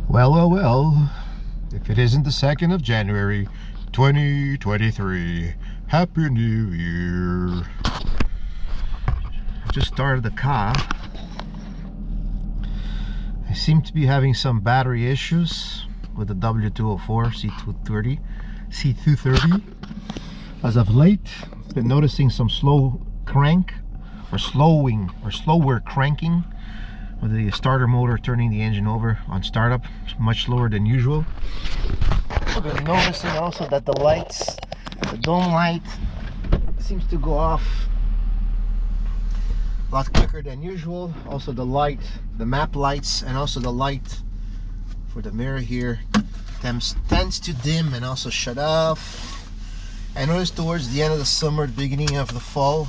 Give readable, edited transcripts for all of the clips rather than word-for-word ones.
Well, if it isn't the 2nd of January 2023, Happy New Year. I just started the car. I seem to be having some battery issues with the w204 C230. As of late, I've been noticing some slow crank or slower cranking with the starter motor turning the engine over on startup, much slower than usual. I've been noticing also that the lights, the dome light seems to go off a lot quicker than usual. Also the light, the map lights, and also the light for the mirror here tends to dim and also shut off. I noticed towards the end of the summer, the beginning of the fall,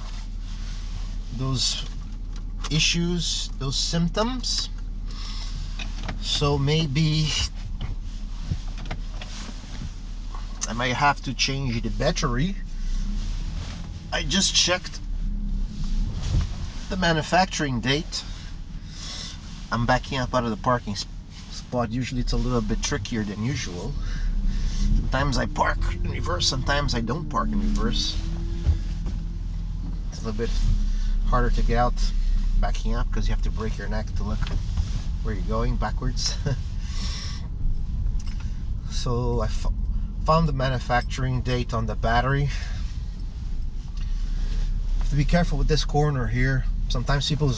those issues, those symptoms. So maybe I might have to change the battery. I just checked the manufacturing date. I'm backing up out of the parking spot. Usually it's a little bit trickier than usual. Sometimes I park in reverse, sometimes I don't park in reverse. It's a little bit harder to get out backing up because you have to break your neck to look where you're going backwards. So I found the manufacturing date on the battery. Have to be careful with this corner here. Sometimes people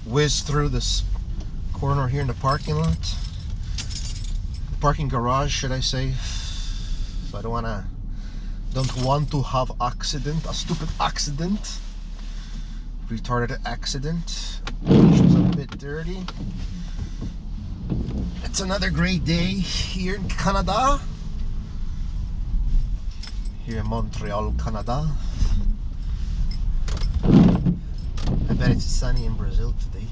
whiz through this corner here in the parking lot, the parking garage, should I say. So I don't want to have accident, a stupid accident. Retarded accident. Which was a bit dirty. It's another great day here in Canada. Here in Montreal, Canada. I bet it's sunny in Brazil today.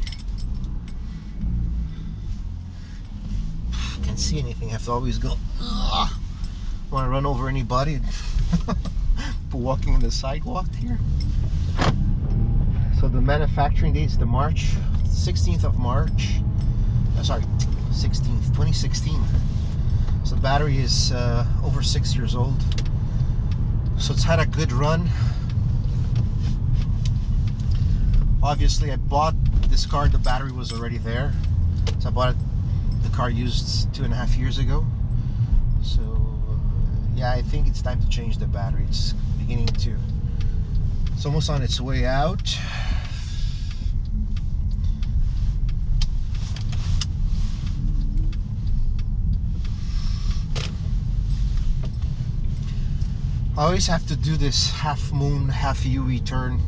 Can't see anything. I have to always go. Want to run over anybody? People walking on the sidewalk here. So the manufacturing date is the 16th of March. Sorry, 16th, 2016. So the battery is over 6 years old. So it's had a good run. Obviously, I bought this car, the battery was already there. So I bought the car used 2.5 years ago. So yeah, I think it's time to change the battery. It's beginning to, it's almost on its way out. I always have to do this half moon, half UE turn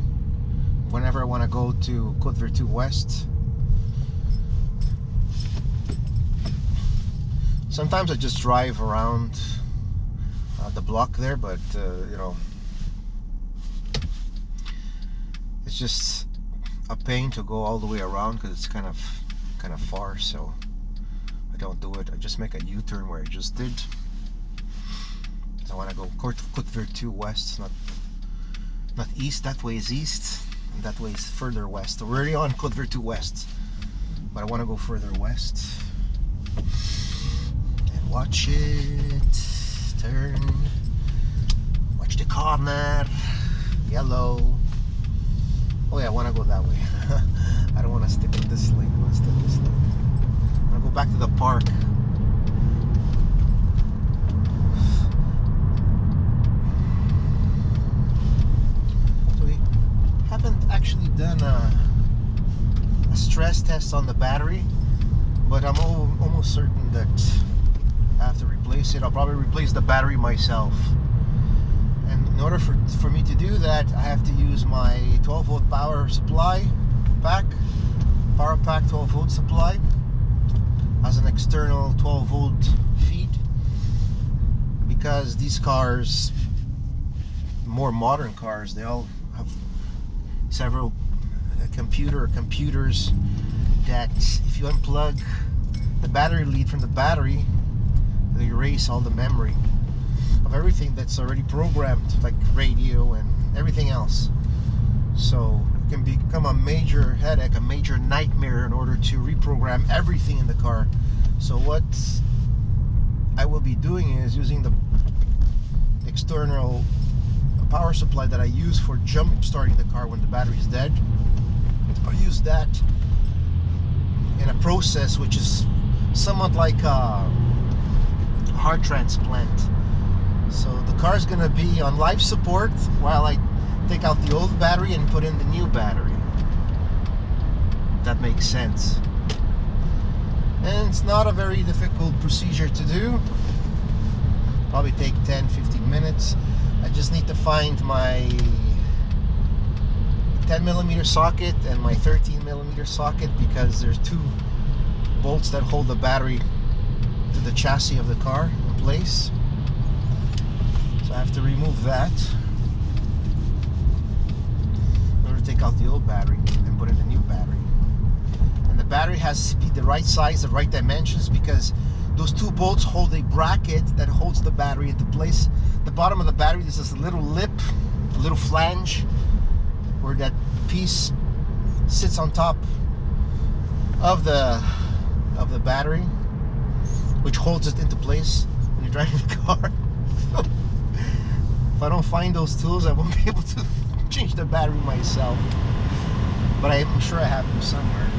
whenever I want to go to w204 West. Sometimes I just drive around the block there, but you know, it's just a pain to go all the way around because it's kind of far. So I don't do it. I just make a U-turn where I just did. I want to go w204 West, not east. That way is east, and that way is further west. So we're already on w204 West, but I want to go further west. And watch it turn. Watch the corner. Yellow. Oh yeah, I want to go that way. I don't want to stick with this lane. I want to stick this lane. I want to go back to the park. Actually done a stress test on the battery, but I'm almost certain that I have to replace it. I'll probably replace the battery myself, and in order for me to do that, I have to use my 12-volt power supply pack, power pack 12-volt supply as an external 12-volt feed, because these cars, more modern cars, they all have several computers that if you unplug the battery lead from the battery, they erase all the memory of everything that's already programmed, like radio and everything else. So can become a major headache, a major nightmare in order to reprogram everything in the car. So what I will be doing is using the external power supply that I use for jump starting the car when the battery is dead. I'll use that in a process which is somewhat like a heart transplant. So the car is going to be on life support while I take out the old battery and put in the new battery. That makes sense. And it's not a very difficult procedure to do. Probably take 10-15 minutes. I just need to find my 10mm socket and my 13mm socket, because there's two bolts that hold the battery to the chassis of the car in place. So I have to remove that in order to take out the old battery and put in the new battery. And the battery has to be the right size, the right dimensions, because those two bolts hold a bracket that holds the battery into place. The bottom of the battery, there's this little lip, a little flange, where that piece sits on top of the battery, which holds it into place when you're driving the car. If I don't find those tools, I won't be able to change the battery myself. But I'm sure I have them somewhere.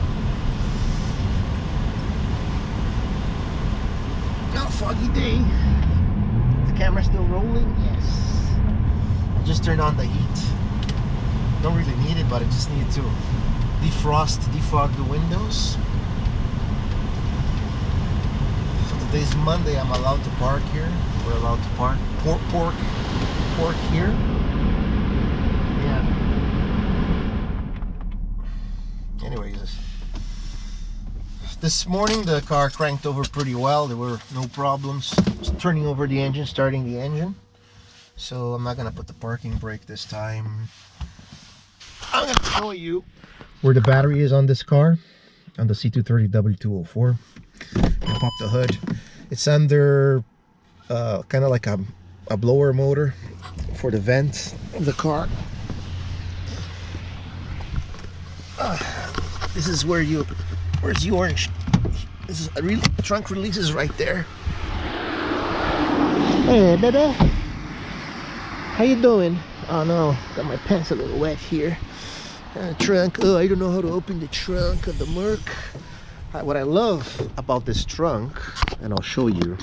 Oh, foggy day. The camera's still rolling? Yes. I just turned on the heat. Don't really need it, but I just need to defog the windows. So today's Monday, I'm allowed to park here. We're allowed to park. Pork here. Yeah. Anyways, this morning the car cranked over pretty well. There were no problems. Just turning over the engine, starting the engine. So I'm not gonna put the parking brake this time. I'm gonna show you where the battery is on this car, on the C230 W204. I'll pop the hood. It's under kind of like a blower motor for the vent of the car. This is where where's the orange? This is trunk releases right there. Hey, Dada. How you doing? Oh no, got my pants a little wet here. Trunk. Oh, I don't know how to open the trunk of the Merc. What I love about this trunk, and I'll show you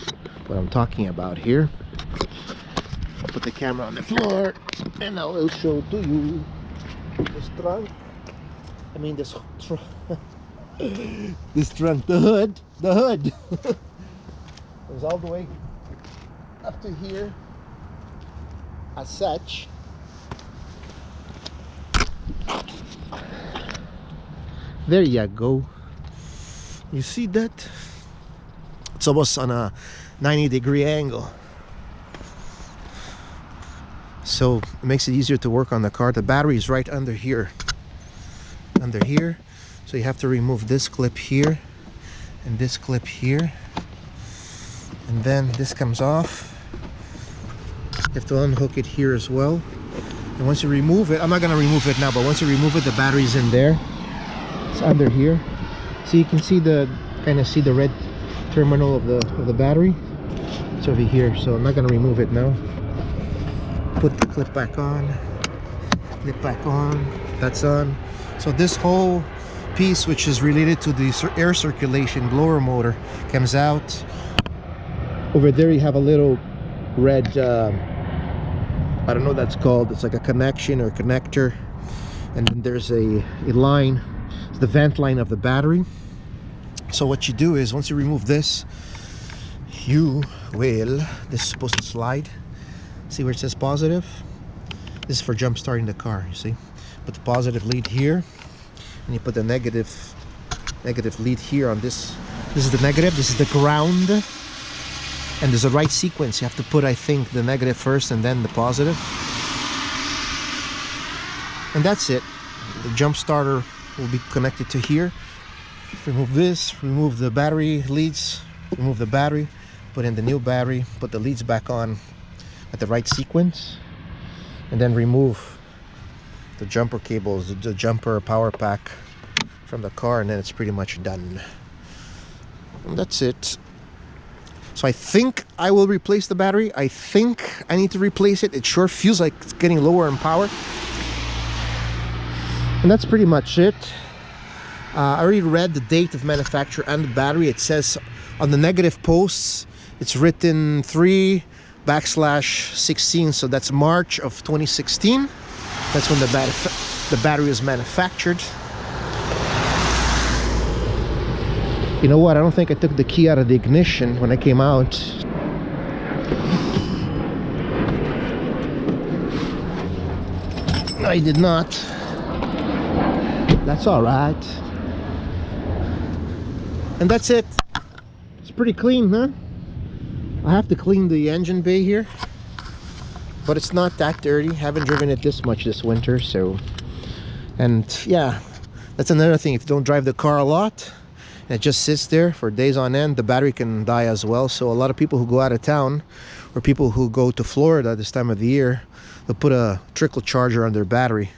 what I'm talking about here. I'll put the camera on the floor and I will show to you this trunk. I mean this trunk. This trunk, the hood goes all the way up to here as such. There you go. You see that? It's almost on a 90-degree angle. So it makes it easier to work on the car. The battery is right under here. Under here. So you have to remove this clip here and this clip here. And then this comes off. You have to unhook it here as well. And once you remove it, I'm not going to remove it now, but once you remove it, the battery's in there. It's under here. So you can see kind of see the red terminal of the battery. It's over here, so I'm not going to remove it now. Put the clip back on. Clip back on. That's on. So this whole piece, which is related to the air circulation blower motor, comes out. Over there you have a little red I don't know what that's called. It's like a connection or connector, and then there's a line. It's the vent line of the battery. So what you do is, once you remove this, this is supposed to slide. See where it says positive? This is for jump starting the car. You see, put the positive lead here, and you put the negative lead here on this. This is the negative, this is the ground, and there's a right sequence. You have to put, I think, the negative first and then the positive, and that's it. The jump starter will be connected to here. Remove this, remove the battery leads, remove the battery, put in the new battery, put the leads back on at the right sequence, and then remove the jumper cables, the jumper power pack from the car, and then it's pretty much done. And that's it. So I think I will replace the battery. I think I need to replace it. It sure feels like it's getting lower in power. And that's pretty much it. I already read the date of manufacture and the battery. It says on the negative posts, it's written 3/16, so that's March of 2016. That's when the battery was manufactured. You know what? I don't think I took the key out of the ignition when I came out. I did not. That's all right. And that's it. It's pretty clean, huh? I have to clean the engine bay here, but it's not that dirty. Haven't driven it this much this winter, so. And yeah, that's another thing. If you don't drive the car a lot and it just sits there for days on end, the battery can die as well. So a lot of people who go out of town, or people who go to Florida this time of the year, they'll put a trickle charger on their battery,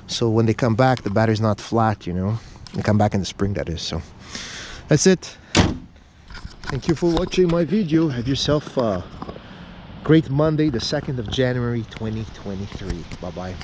so when they come back, the battery's not flat, you know. They come back in the spring, that is. So that's it. Thank you for watching my video. Have yourself a great Monday, the 2nd of January 2023. Bye bye.